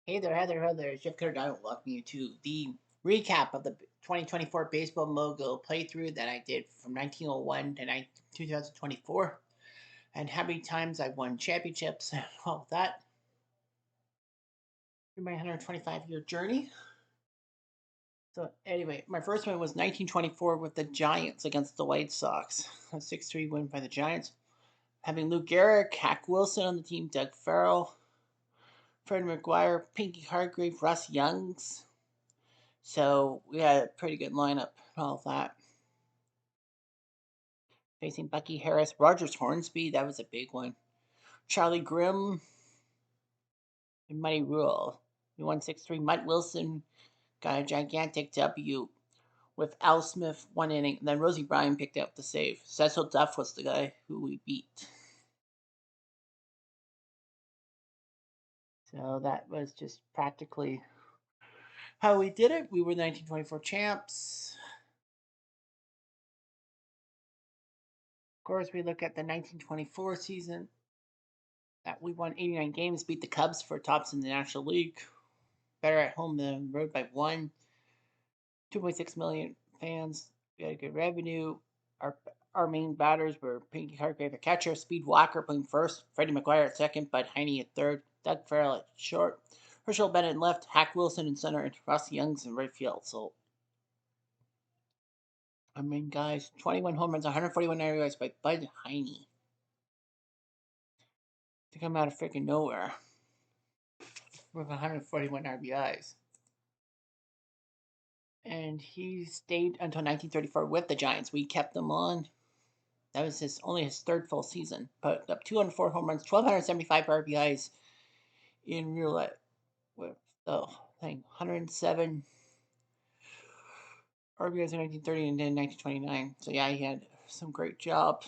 Hey there, Heather, Heather. Jeff Cutter, I welcome you to the recap of the 2024 Baseball Mogul playthrough that I did from 1901 to 2024, and how many times I won championships and all of that through my 125-year journey. So anyway, my first one was 1924 with the Giants against the White Sox, a 6-3 win by the Giants. Having Lou Gehrig, Hack Wilson on the team, Doug Farrell, Fred McGuire, Pinky Hargrave, Russ Youngs. So we had a pretty good lineup and all of that. Facing Bucky Harris, Rogers Hornsby, that was a big one. Charlie Grimm, and Muddy Rule. We won 6-3. Mike Wilson got a gigantic W with Al Smith 1 inning. And then Rosie Bryan picked up the save. Cecil Duff was the guy who we beat. So that was just practically how we did it. We were the 1924 champs. Of course, we look at the 1924 season. That we won 89 games, beat the Cubs for tops in the National League. Better at home than on the road by 1. 2.6 million fans. We had a good revenue. Our main batters were Pinky Hargrave at catcher, Speed Walker playing first, Freddie McGuire at second, Bud Heine at third, Doug Farrell at short, Herschel Bennett in left, Hack Wilson in center, and Ross Youngs in right field. So, our main guys, 21 home runs, 141 RBIs by Bud Heine to come out of freaking nowhere with 141 RBIs. And he stayed until 1934 with the Giants. We kept them on. That was only his third full season. Put up 204 home runs, 1,275 RBIs in real life. With the 107 RBIs in 1930 and then 1929. So yeah, he had some great job.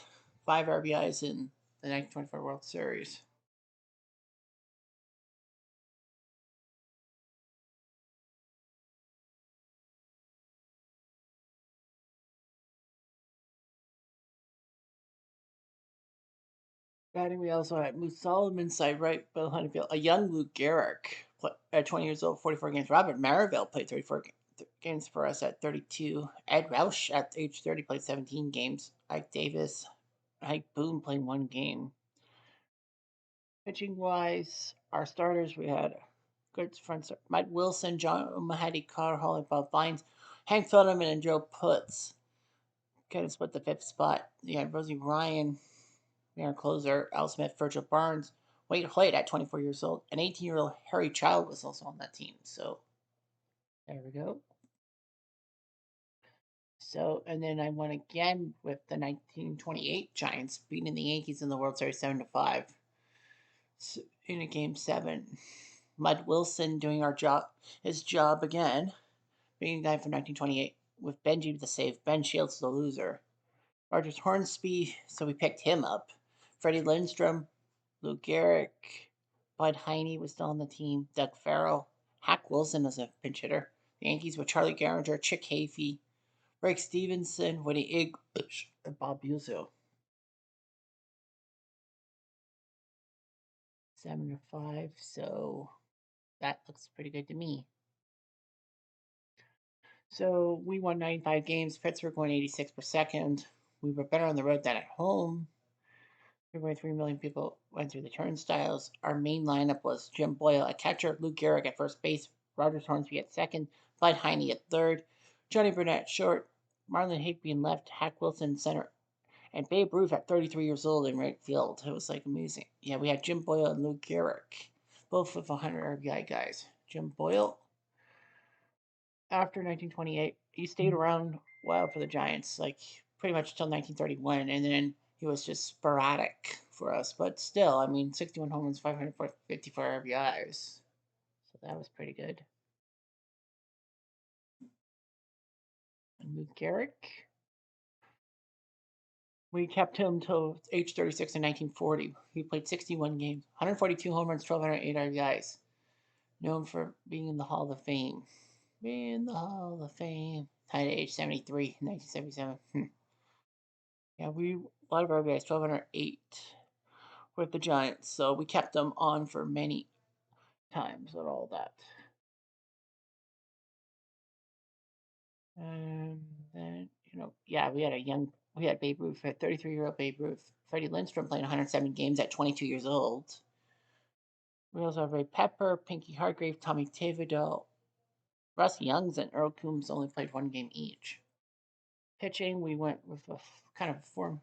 5 RBIs in the 1924 World Series. Batting, we also had Moose Solomon side right, Bill Honeyfield, a young Luke Gehrig at 20 years old, 44 games. Robert Maraville played 34 games for us at 32. Ed Roush at age 30 played 17 games. Ike Davis, Ike Boone played 1 game. Pitching wise, our starters, we had good friends Mike Wilson, John Mahadi Carhall, and Bob Vines, Hank Feldman, and Joe Putz. Kind of split the fifth spot. You had Rosie Ryan, our closer, Al Smith, Virgil Barnes, Wade Hoyt at 24 years old, and 18-year-old Harry Child was also on that team. So there we go. So, and then I won again with the 1928 Giants, beating the Yankees in the World Series 7-5 in a game 7. Mud Wilson doing his job again, being the guy from 1928 with Benji the save, Ben Shields the loser. Rogers Hornsby, so we picked him up. Freddie Lindstrom, Lou Gehrig, Bud Heine was still on the team. Doug Farrell, Hack Wilson as a pinch hitter. The Yankees with Charlie Gehringer, Chick Hafey, Rick Stevenson, Woody English, and Bob Buzo. 7-5, so that looks pretty good to me. So we won 95 games. Pittsburgh won 86 per second. We were better on the road than at home. 3.3 million people went through the turnstiles. Our main lineup was Jim Boyle at catcher, Lou Gehrig at first base, Rogers Hornsby at second, Bud Heine at third, Johnny Burnett at short, Marlon Higby in left, Hack Wilson in center, and Babe Ruth at 33 years old in right field. It was like amazing. Yeah, we had Jim Boyle and Lou Gehrig, both with 100 RBI guys. Jim Boyle, after 1928, he stayed around a while for the Giants, like pretty much till 1931, and then he was just sporadic for us. But still, I mean, 61 home runs, 554 RBIs, so that was pretty good. And Luke Gehrig, we kept him till age 36 in 1940. He played 61 games, 142 home runs, 1,208 RBIs. Known for being in the Hall of Fame. In the Hall of Fame. Died at age 73 in 1977. Yeah, a lot of our guys, 1,208 with the Giants, so we kept them on for many. times and all that. And then, yeah, we had Babe Ruth, 33-year-old Babe Ruth. Freddie Lindstrom playing 107 games at 22 years old. We also have Ray Pepper, Pinky Hargrave, Tommy Thibodeau. Russ Youngs and Earl Coombs only played one game each. Pitching, we went with a kind of form.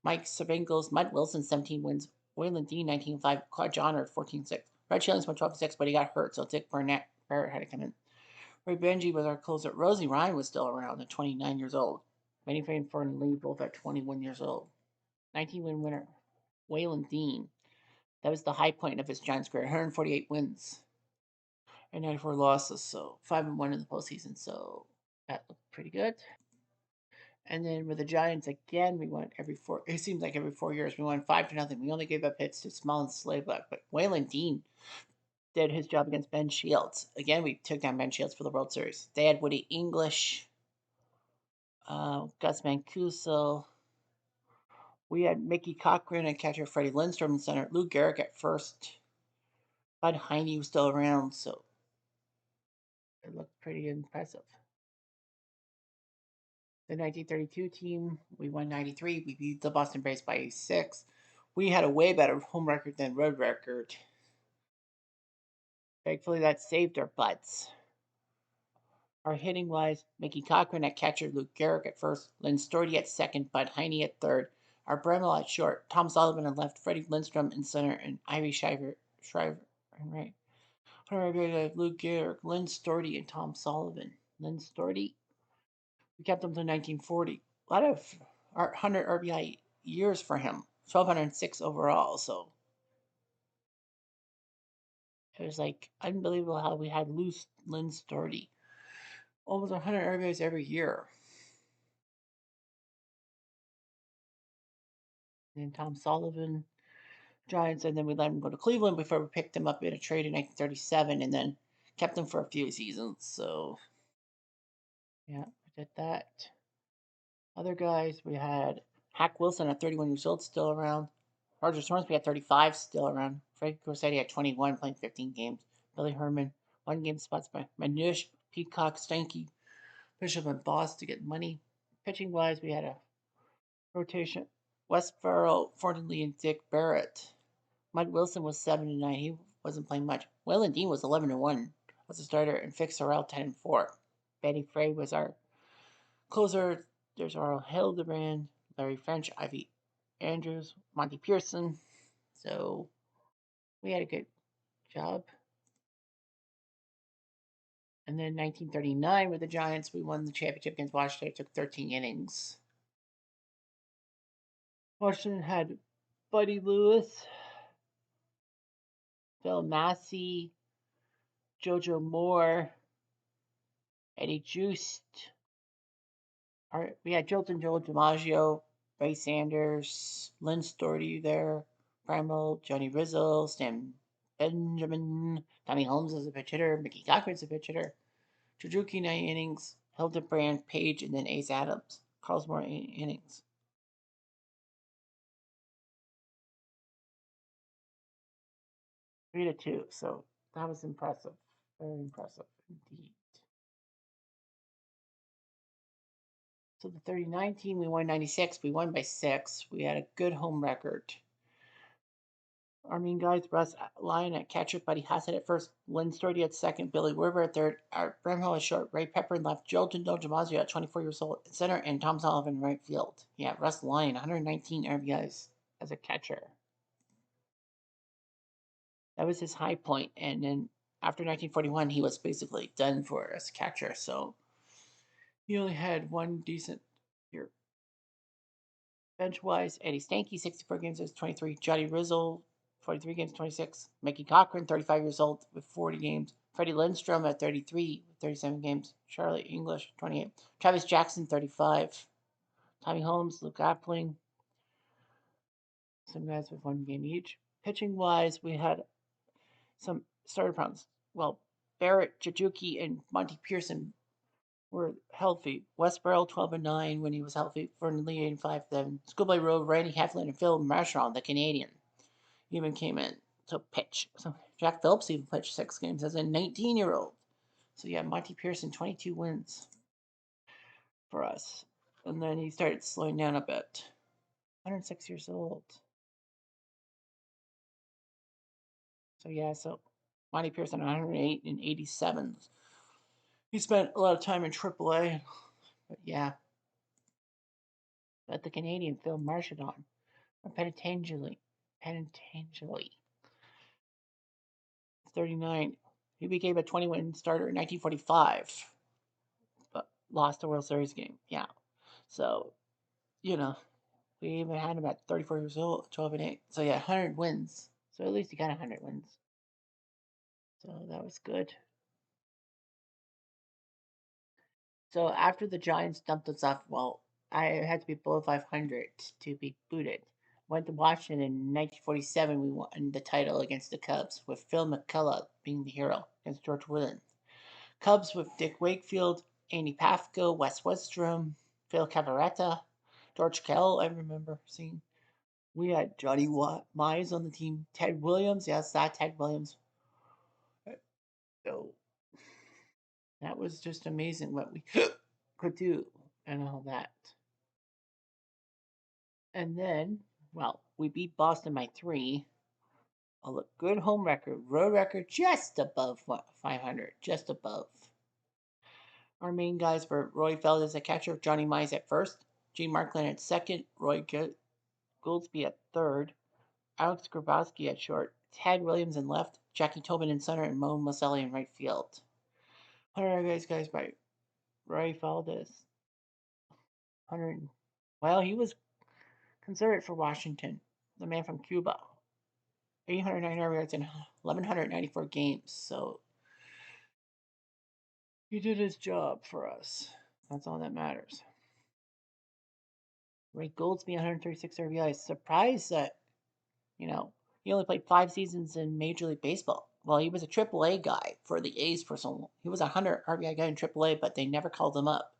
Mike Sabingles, Mud Wilson, 17 wins. Waylon Dean, 19-5. Claude Johnner, 14-6. Red Shillings went 12-6, but he got hurt, so Dick Barrett had to come in. Ray Benji was our closer. Rosie Ryan was still around at 29 years old. Benny Fane and Fern Lee both at 21 years old. 19-win winner, Waylon Dean. That was the high point of his Giants career. 148 wins and 94 losses, so 5-1 in the postseason. So that looked pretty good. And then with the Giants again, we won every four. It seems like every 4 years we won 5-0. We only gave up hits to Small and Slayback, but Waylon Dean did his job against Ben Shields. Again, we took down Ben Shields for the World Series. They had Woody English, Gus Mancuso. We had Mickey Cochran and catcher Freddie Lindstrom in center. Lou Gehrig at first. Bud Heine was still around, so it looked pretty impressive. The 1932 team, we won 93. We beat the Boston Braves by 6. We had a way better home record than road record. Thankfully, that saved our butts. Our hitting wise, Mickey Cochran at catcher, Luke Gehrig at first, Lynn Storty at second, Bud Heine at third. Our Bremel at short, Tom Sullivan at left, Freddie Lindstrom in center, and Ivy Shriver in right. Luke Gehrig, Lynn Storty, and Tom Sullivan. Lynn Storty, we kept him to 1940. A lot of 100 RBI years for him, 1,206 overall. So it was like unbelievable how we had loose Lynn Storty. Almost 100 RBIs every year. And Tom Sullivan, Giants, and then we let him go to Cleveland before we picked him up in a trade in 1937 and then kept him for a few seasons. So, yeah, we did that. Other guys, we had Hack Wilson at 31 years old, still around. Roger Hornsby at 35, still around. Frank Corsetti at 21, playing 15 games. Billy Herman, 1 game spots by Manush, Peacock, Stanky, Bishop, and Boss to get money. Pitching wise, we had a rotation. Wes Farrell, Thornton Lee, and Dick Barrett. Mud Wilson was 7-9. He wasn't playing much. Waylon Dean was 11-1 as a starter, and Fix Sorrell 10-4. Betty Frey was our closer. There's Arl Hildebrand, Larry French, Ivy Andrews, Monty Pearson. So we had a good job. And then 1939 with the Giants, we won the championship against Washington. It took 13 innings. Washington had Buddy Lewis, Phil Massey, Jojo Moore, Eddie Juiced. We had Jolton Joe DiMaggio, Ray Sanders, Lynn Storty there, Primal, Johnny Rizzo, Stan Benjamin, Tommy Holmes as a pitch hitter, Mickey Cochran's a pitch hitter, Suzuki 9 innings, Hildebrand, Page, and then Ace Adams. Carlsmore 8 innings. Three to two. So that was impressive. Very impressive indeed. So the 39 team, we won 96. We won by 6. We had a good home record. Our main guys, Russ Lyon at catcher, Buddy Hassett at first, Lynn Storty at second, Billy Werber at third, Art Bramhill at short, Ray Pepper in left, Jolton Dojamazio at 24 years old at center, and Tom Sullivan in right field. Yeah, Russ Lyon, 119 RBIs as a catcher. That was his high point, and then after 1941, he was basically done for as a catcher, so he only had one decent year. Bench-wise, Eddie Stanky, 64 games as 23. Johnny Rizzo, 43 games, 26. Mickey Cochran, 35 years old with 40 games. Freddie Lindstrom at 33 with 37 games. Charlie English, 28. Travis Jackson, 35. Tommy Holmes, Luke Appling. Some guys with 1 game each. Pitching-wise, we had some starter problems. Well, Barrett, Suzuki, and Monty Pearson were healthy. Wes Burrell 12-9 when he was healthy. Vernon Lee 8-5. Schoolboy Rowe, Randy Heflin, and Phil Marchand, the Canadian, even came in to pitch. So Jack Phillips even played 6 games as a 19-year-old. So yeah, Monty Pearson, 22 wins for us. And then he started slowing down a bit. 106 years old. So yeah, so Monty Pearson, 108 and 87. He spent a lot of time in AAA. But yeah, but the Canadian Phil Marchand, penitentially, 39. He became a 20-win starter in 1945, but lost the World Series game. Yeah, so you know we even had him at 34 years old, 12 and 8. So yeah, 100 wins. So at least he got 100 wins. So that was good. So after the Giants dumped us off, well, I had to be below 500 to be booted. Went to Washington in 1947. We won the title against the Cubs with Phil McCullough being the hero against George Wooden. Cubs with Dick Wakefield, Andy Pafko, Wes Westrom, Phil Cavaretta, George Kell. I remember seeing. We had Johnny Mize on the team, Ted Williams. Yes, that Ted Williams. So that was just amazing what we could do and all that. And then, well, we beat Boston by 3. A good home record, road record just above 500, just above. Our main guys were Roy Feld as a catcher, Johnny Mize at first, Gene Markland at second, Roy Goldsby at third, Alex Grabowski at short, Ted Williams in left, Jackie Tobin in center, and Mo Maselli in right field. 100 guys by Roy Valdez. 100. Well, he was considered for Washington, the man from Cuba. 809 yards in 1,194 games. So he did his job for us. That's all that matters. Ray Goldsby, 136 RBIs. Surprised that, he only played 5 seasons in Major League Baseball. Well, he was a AAA guy for the A's for so long. He was a 100 RBI guy in AAA, but they never called him up.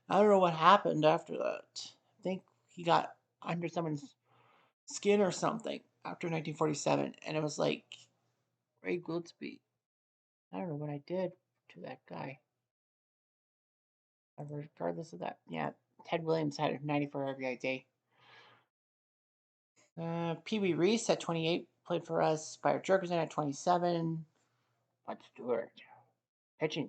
I don't know what happened after that. I think he got under someone's skin or something after 1947, and it was like, Ray Goldsby, I don't know what I did to that guy. Regardless of that, yeah, Ted Williams had a 94 RBI day. Pee Wee Reese at 28 played for us. Spire Jerkerson at 27. Bud Stewart pitching.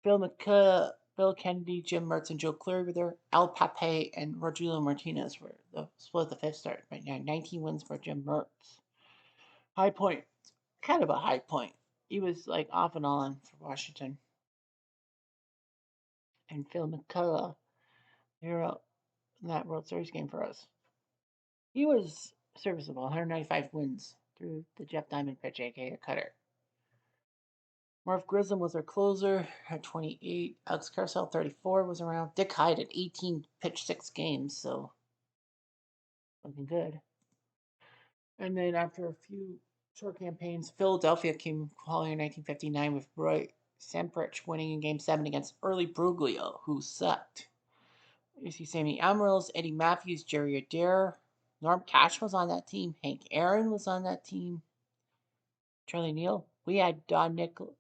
Bill McCullough, Bill Kennedy, Jim Mertz, and Joe Cleary were there. Al Pape and Rogelio Martinez were the split the fifth start. Right now, 19 wins for Jim Mertz. High point, kind of a high point. He was like off and on for Washington. And Phil McCullough, hero in that World Series game for us. He was serviceable, 195 wins through the Jeff Diamond pitch, aka Cutter. Marv Grissom was our closer at 28. Alex Carousel, 34, was around. Dick Hyde at 18, pitched 6 games, so looking good. And then after a few short campaigns, Philadelphia came calling in 1959 with Roy Semprich winning in Game 7 against Early Bruglio, who sucked. You see Sammy Amarillo, Eddie Matthews, Jerry Adair. Norm Cash was on that team. Hank Aaron was on that team. Charlie Neal. We had Don Nicholas.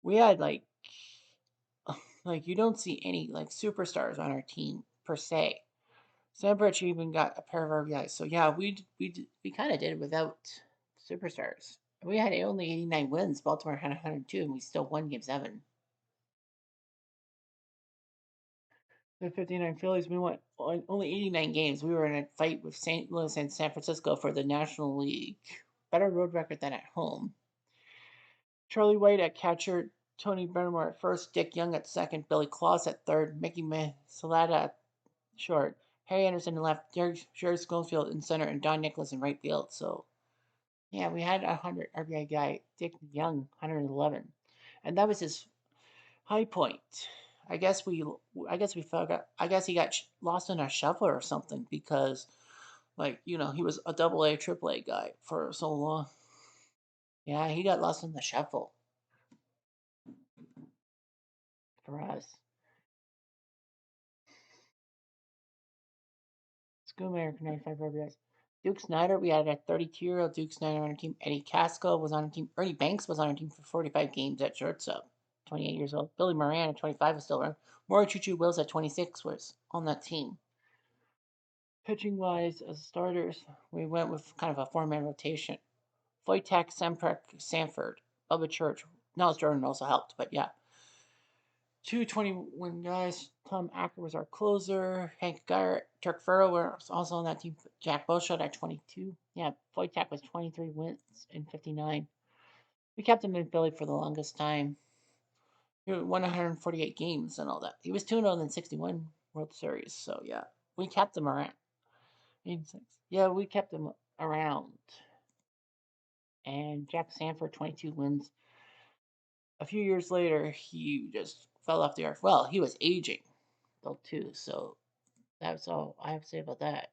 We had like you don't see any like superstars on our team per se. Sandbridge even got a pair of RBIs. So yeah, we kind of did it without superstars. We had only 89 wins. Baltimore had 102, and we still won Game 7. The 59 Phillies, we won only 89 games. We were in a fight with St. Louis and San Francisco for the National League. Better road record than at home. Charlie White at catcher, Tony Bernmore at first, Dick Young at second, Billy Claus at third, Mickey Salata at short, Harry Anderson in left, Jerry Schofield in center, and Don Nicholas in right field. So, yeah, we had a 100 RBI guy, Dick Young, 111, and that was his high point. I guess we forgot. I guess he got lost in a shuffle or something because, he was a double A, triple A guy for so long. Yeah, he got lost in the shuffle for us. Schoolmaker, 95 RBIs. Duke Snyder, we had a 32-year-old Duke Snyder on our team. Eddie Casco was on our team. Ernie Banks was on our team for 45 games at shortstop, 28 years old. Billy Moran at 25 was still around. Maury Choo Choo Wills at 26 was on that team. Pitching wise, as starters, we went with kind of a four-man rotation. Wojtek, Semprek, Sanford, Bubba Church. Niles Jordan also helped, but yeah. 221 guys. Tom Acker was our closer. Hank Garrett, Turk Furrow was also on that team. Jack Bouchard at 22. Yeah, Wojtek was 23 wins in 59. We kept him in Philly for the longest time. He won 148 games and all that. He was 2-0 in 61 World Series, so yeah. We kept him around. 86. Yeah, we kept him around. And Jack Sanford, 22 wins. A few years later, he just fell off the earth. Well, he was aging, though, too, so that's all I have to say about that.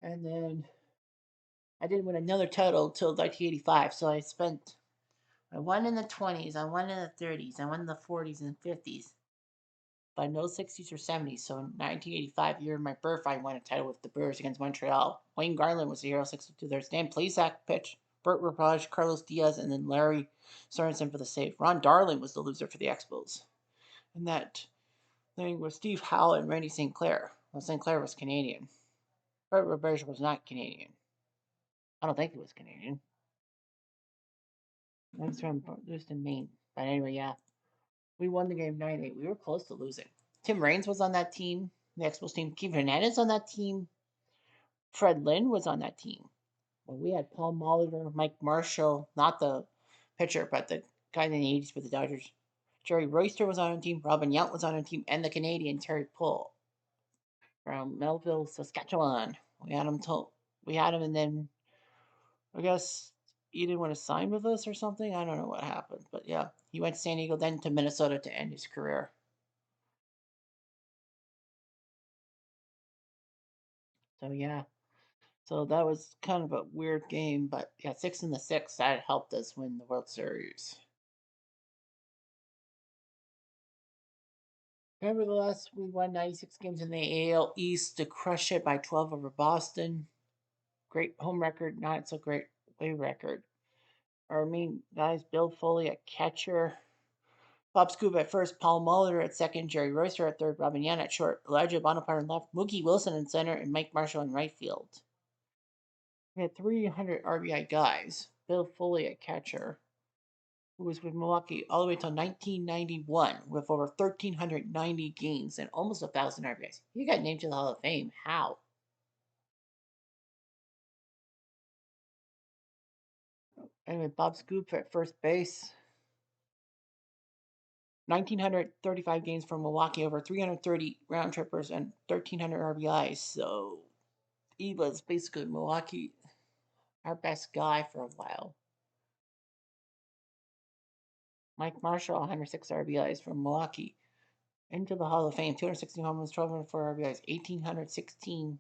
And then I didn't win another title until 1985, so I won in the 20s, I won in the 30s, I won in the 40s and 50s, but no 60s or 70s. So in 1985, year of my birth, I won a title with the Brewers against Montreal. Wayne Garland was the hero, 62. There's Dan Plesac pitch, Bert Rapage, Carlos Diaz, and then Larry Sorensen for the save. Ron Darling was the loser for the Expos. And that thing was Steve Howell and Randy St. Clair. Well, St. Clair was Canadian. Bert Rapage was not Canadian. I don't think he was Canadian. He was from Lewiston, Maine. But anyway, yeah. We won the game 9-8. We were close to losing. Tim Raines was on that team, the Expos team. Keith Hernandez on that team. Fred Lynn was on that team. Well, we had Paul Molitor, Mike Marshall, not the pitcher, but the guy in the 80s for the Dodgers. Jerry Royster was on our team. Robin Yount was on our team. And the Canadian Terry Pull from Melville, Saskatchewan. We had him, and then I guess he didn't want to sign with us or something. I don't know what happened, but yeah, he went to San Diego, then to Minnesota to end his career. So yeah, so that was kind of a weird game, but yeah, 6-6 that helped us win the World Series. Nevertheless, we won 96 games in the AL East to crush it by 12 over Boston. Great home record, not so great away record. Our main guys: Bill Foley at catcher, Bob Scoop at first, Paul Molitor at second, Jerry Royster at third, Robin Yan at short, Elijah Bonaparte in left, Mookie Wilson in center, and Mike Marshall in right field. We had 300 RBI guys. Bill Foley at catcher, who was with Milwaukee all the way until 1991 with over 1,390 games and almost 1,000 RBIs. He got named to the Hall of Fame. How? Anyway, Bob Scoop at first base. 1,935 games for Milwaukee, over 330 round trippers, and 1,300 RBIs. So he was basically Milwaukee, our best guy for a while. Mike Marshall, 106 RBIs from Milwaukee. Into the Hall of Fame, 260 home runs, 1,204 RBIs, 1,816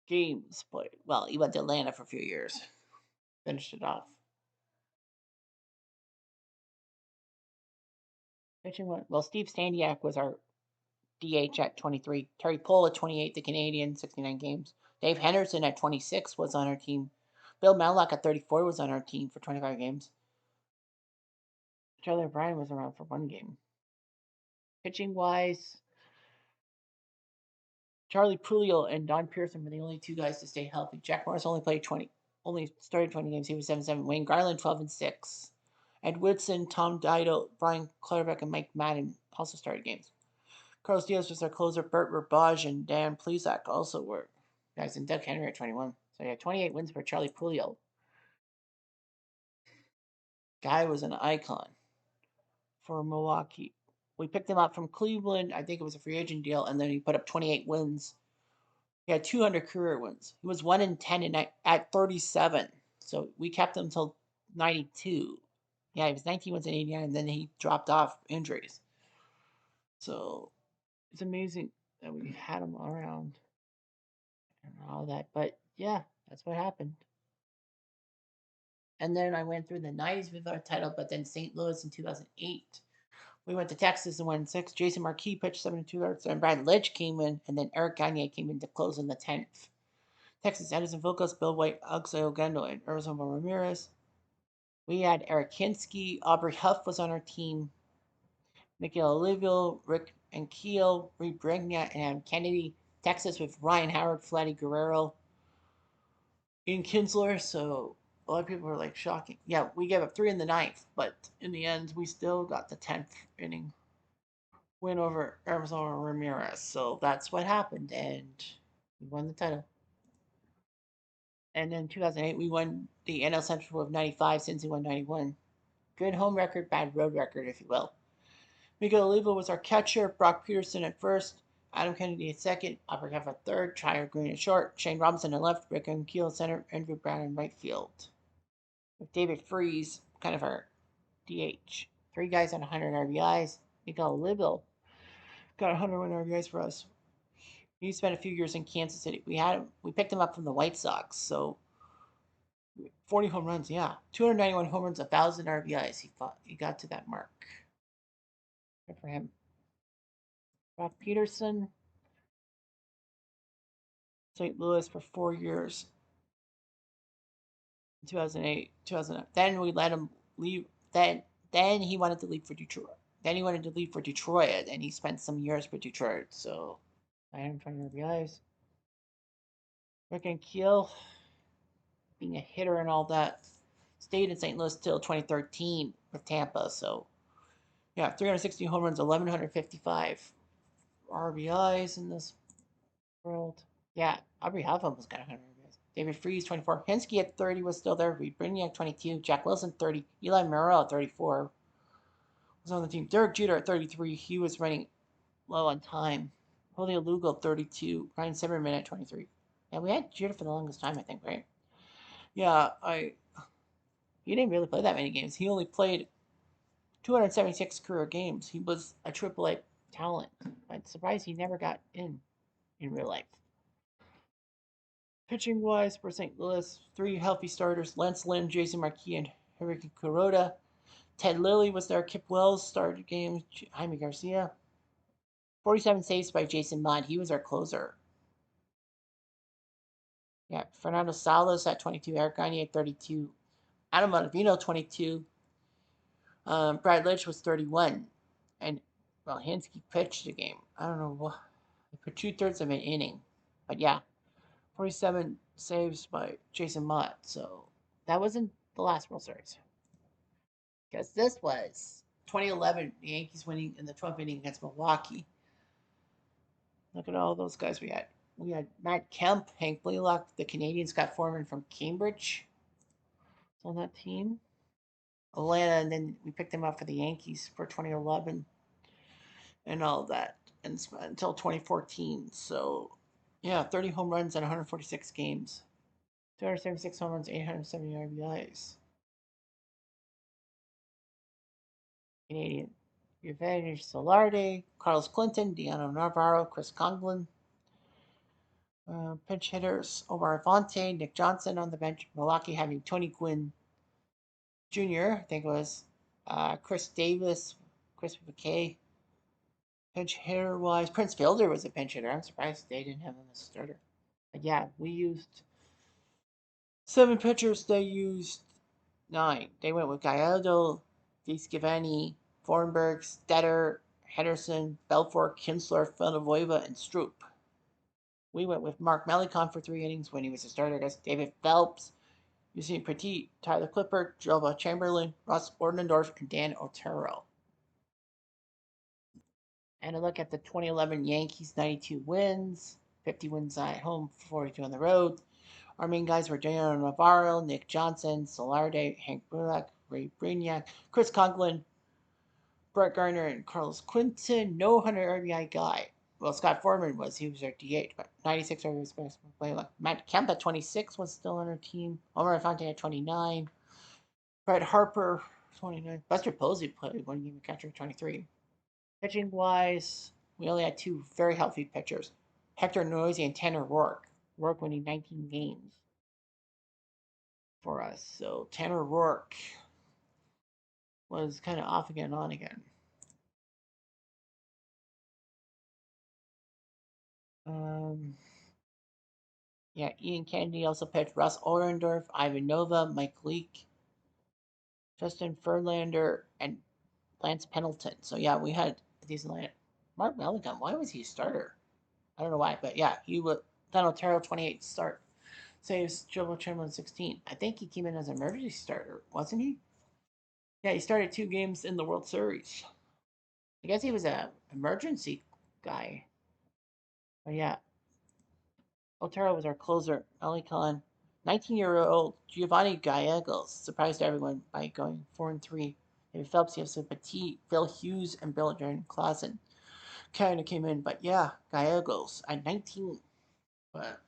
games played. Well, he went to Atlanta for a few years. Finished it off. Pitching went well. Steve Staniak was our DH at 23. Terry Pohl at 28, the Canadian, 69 games. Dave Henderson at 26 was on our team. Bill Mellock at 34 was on our team for 25 games. Charlie O'Brien was around for one game. Pitching wise, Charlie Pulio and Don Pearson were the only two guys to stay healthy. Jack Morris only started 20 games. He was 7-7. Wayne Garland 12-6. Ed Woodson, Tom Dido, Brian Clutterbuck, and Mike Madden also started games. Carlos Diaz was our closer. Bert Rabage and Dan Plesac also were guys, and Doug Henry at 21. So yeah, 28 wins for Charlie Pulio. Guy was an icon for Milwaukee. We picked him up from Cleveland. I think it was a free agent deal, and then he put up 28 wins. He had 200 career wins. He was 1-10 at 37. So we kept him until 92. Yeah, he was 19 wins in 89, and then he dropped off injuries. So it's amazing that we had him around and all that. But yeah, that's what happened. And then I went through the 90s with our title, but then St. Louis in 2008. We went to Texas and won 6. Jason Marquis pitched 7 2 thirds, and Brad Lidge came in, and then Eric Gagne came in to close in the 10th. Texas, Edison Vilcos, Bill White, Alexei Ogando, and Arizona Ramirez. We had Eric Hinsky, Aubrey Huff was on our team, Nikhil Olivio, Rick and Keel, Reed Bregna, and Kennedy. Texas with Ryan Howard, Vladdy Guerrero, Ian Kinsler. So a lot of people were like shocking. Yeah, we gave up 3 in the ninth, but in the end, we still got the 10th inning win over Arizona Ramirez. So that's what happened, and we won the title. And then 2008, we won the NL Central with 95, since we won 91. Good home record, bad road record, if you will. Miguel Oliva was our catcher, Brock Peterson at first, Adam Kennedy at second, Aubrey Huff at third, Tyler Green at short, Shane Robinson at left, Rick and Keel at center, Andrew Brown in right field. With David Freese, kind of our DH. 3 guys on 100 RBIs. Miguel Oliva got 101 RBIs for us. He spent a few years in Kansas City. We picked him up from the White Sox, so 40 home runs, yeah. 291 home runs, 1,000 RBIs. He got to that mark. Good for him. Brock Peterson, St. Louis for 4 years. 2008, 2009. Then we let him leave. Then he wanted to leave for Detroit. And he spent some years for Detroit. So 920 RBIs. Rick and Keel, being a hitter and all that, stayed in St. Louis till 2013 with Tampa. So yeah, 360 home runs, 1,155 RBIs in this world. Yeah, Aubrey Huff almost got 100 RBIs. David Freese, 24. Hensky at 30 was still there. Reed Briniak, 22. Jack Wilson, 30. Eli Merrill at 34 was on the team. Derek Jeter at 33. He was running low on time. Julio Lugo, 32. Ryan Zimmerman at 23. Yeah, we had Jeter for the longest time, I think, right? Yeah, he didn't really play that many games. He only played 276 career games. He was a AAA talent. I'm surprised he never got in real life. Pitching wise for St. Louis, 3 healthy starters: Lance Lynn, Jason Marquis, and Henrique Kuroda. Ted Lilly was there. Kip Wells started games. Jaime Garcia. 47 saves by Jason Mott. He was our closer. Yeah, Fernando Salas at 22. Eric Gagne at 32. Adam Ottavino, 22. Brad Litch was 31. And, well, Hansky pitched the game. I don't know what. He put 2/3 of an inning. But yeah, 47 saves by Jason Mott. So that wasn't the last World Series. Because this was 2011, the Yankees winning in the 12th inning against Milwaukee. Look at all those guys we had. We had Matt Kemp, Hank Blaylock, the Canadian Scott Foreman from Cambridge on that team. Atlanta, and then we picked him up for the Yankees for 2011 and all that, and until 2014. So, yeah, 30 home runs in 146 games, 276 home runs, 870 RBIs. Canadian. Eugene Solarde, Carlos Clinton, Deano Navarro, Chris Conglin. Pinch hitters: Omar Avante, Nick Johnson on the bench. Milwaukee having Tony Gwynn Jr., I think it was. Chris Davis, Chris McKay. Pinch hitter wise, Prince Fielder was a pinch hitter. I'm surprised they didn't have him as a starter. But yeah, we used 7 pitchers. They used 9. They went with Gallardo, Viscavani, Fornberg, Stetter, Henderson, Belfort, Kinsler, Villanueva, and Stroop. We went with Mark Melicon for 3 innings when he was a starter against David Phelps, Eugene Petit, Tyler Clippard, Jova Chamberlain, Ross Ordendorf, and Dan Otero. And a look at the 2011 Yankees: 92 wins, 50 wins at home, 42 on the road. Our main guys were Daniel Navarro, Nick Johnson, Solarde, Hank Bullock, Ray Brignac, Chris Conklin, Brett Gardner, and Carlos Quinton. No 100 RBI guy. Well, Scott Foreman was. He was our DH, but 96 RBI playing. Matt Kemp at 26 was still on our team. Omar Fonte at 29. Brett Harper, 29. Buster Posey played 1 game of catcher at 23. Pitching wise, we only had 2 very healthy pitchers: Hector Noisy and Tanner Rourke. Rourke winning 19 games for us. So Tanner Rourke was kind of off again, on again. Yeah, Ian Kennedy also pitched. Russ Ohrendorf, Ivan Nova, Mike Leake, Justin Verlander, and Lance Pendleton. So yeah, we had a decent lineup. Mark Melincon, why was he a starter? I don't know why, but yeah, he was. Then Otero 28 start saves. Joe Chamberlain 16. I think he came in as an emergency starter, wasn't he? Yeah, he started 2 games in the World Series. I guess he was a emergency guy. But yeah, Otero was our closer. Melincon, 19-year-old Giovanni Gallegos surprised everyone by going 4-3. David Phelps, Yosef Petit, Phil Hughes, and Bill Jordan Clausen kind of came in. But yeah, Gallegos at 19. But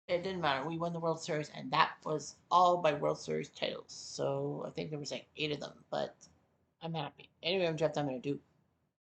it didn't matter. We won the World Series, and that was all by World Series titles. So I think there was like 8 of them, but I'm happy. Anyway, I'm Jeff. I'm gonna do